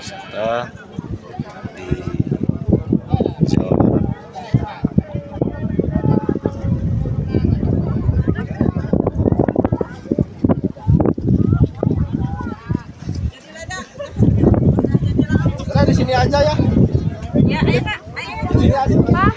wisata di Jawa Barat. Udah di sini aja ya. Ya, ayo Kak. Ayo. Di sini aja. Pak.